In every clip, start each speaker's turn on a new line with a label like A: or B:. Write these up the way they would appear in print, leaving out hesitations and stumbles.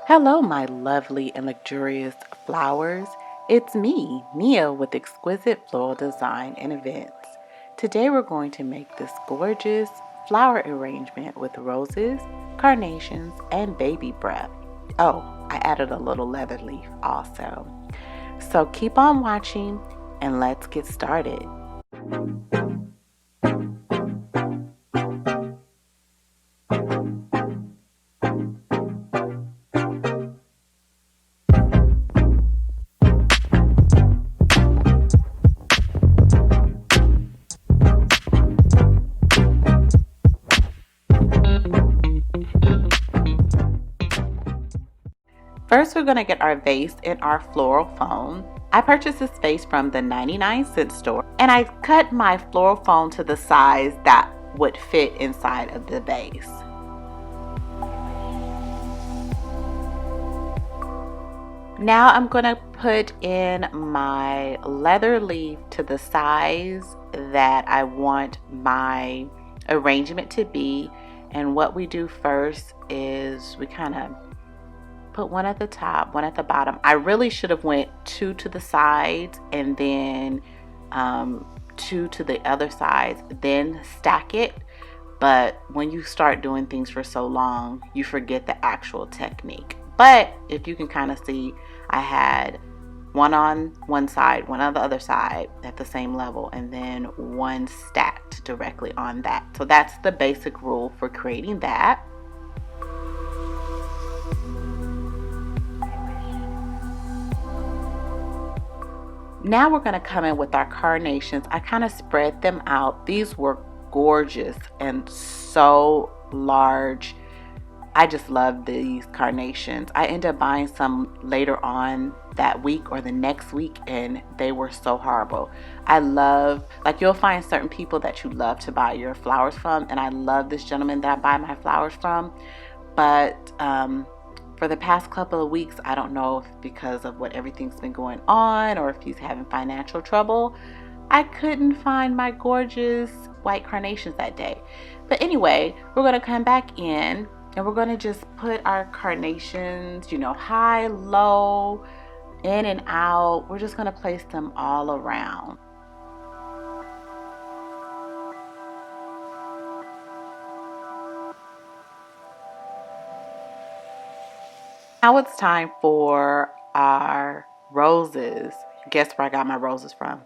A: Hello, my lovely and luxurious flowers. It's me, Nia, with Exquisite Floral Design and Events. Today we're going to make this gorgeous flower arrangement with roses, carnations, and baby breath. Oh, I added a little leather leaf also. So keep on watching and let's get started. First, we're going to get our vase and our floral foam. I purchased this vase from the 99-cent store, and I cut my floral foam to the size that would fit inside of the vase. Now I'm going to put in my leather leaf to the size that I want my arrangement to be. And what we do first is we kind of put one at the top, one at the bottom. I really should have went two to the sides and then two to the other sides, then stack it. But when you start doing things for so long, you forget the actual technique. But if you can kind of see, I had one on one side, one on the other side at the same level, and then one stacked directly on that. So that's the basic rule for creating that. Now we're going to come in with our carnations. I kind of spread them out. These were gorgeous and so large. I just love these carnations. I ended up buying some later on that week or the next week, and they were so horrible. I love, like, you'll find certain people that you love to buy your flowers from, and I love this gentleman that I buy my flowers from. But for the past couple of weeks, I don't know if because of what everything's been going on or if he's having financial trouble, I couldn't find my gorgeous white carnations that day. But anyway, we're going to come back in and we're going to just put our carnations, high, low, in and out. We're just going to place them all around. Now it's time for our roses. Guess where I got my roses from?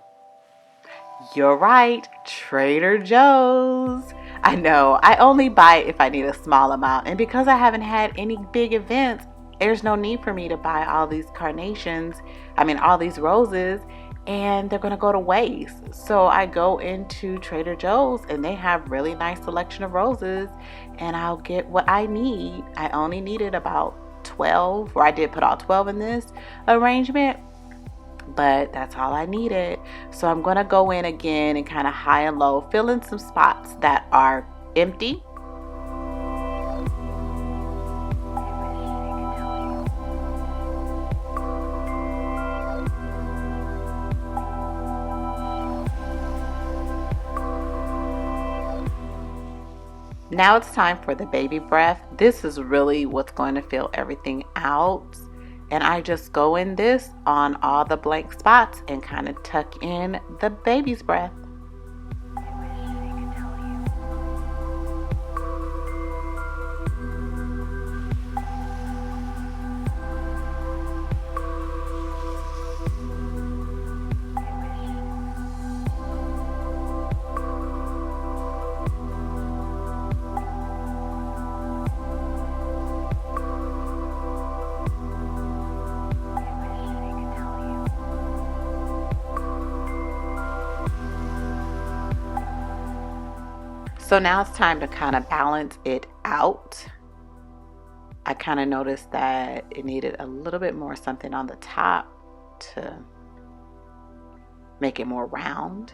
A: You're right, Trader Joe's. I know, I only buy it if I need a small amount, and because I haven't had any big events, there's no need for me to buy all these all these roses, and they're gonna go to waste. So I go into Trader Joe's and they have really nice selection of roses, and I'll get what I need. I only needed about 12, or I did put all 12 in this arrangement, but that's all I needed. So I'm going to go in again and kind of high and low, fill in some spots that are empty. Now it's time for the baby breath. This is really what's going to fill everything out. And I just go in this on all the blank spots and kind of tuck in the baby's breath. So now it's time to kind of balance it out. I kind of noticed that it needed a little bit more something on the top to make it more round.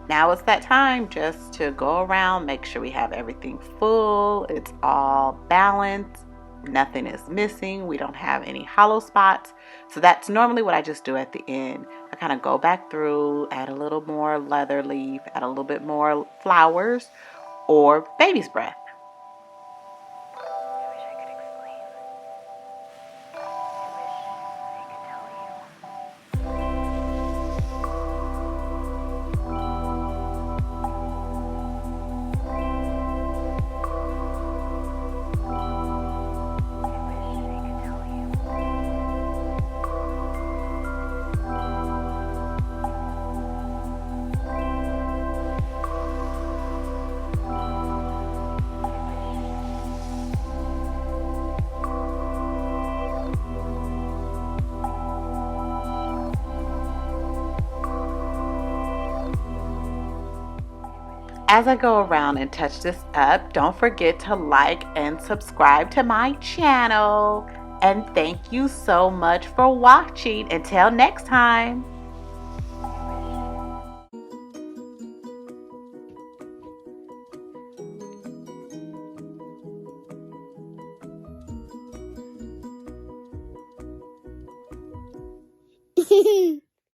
A: Now it's that time just to go around, make sure we have everything full, it's all balanced. nothing is missing. We don't have any hollow spots. So that's normally what I just do at the end. I kind of go back through, add a little more leather leaf, add a little bit more flowers or baby's breath. As I go around and touch this up, don't forget to like and subscribe to my channel. And thank you so much for watching. Until next time.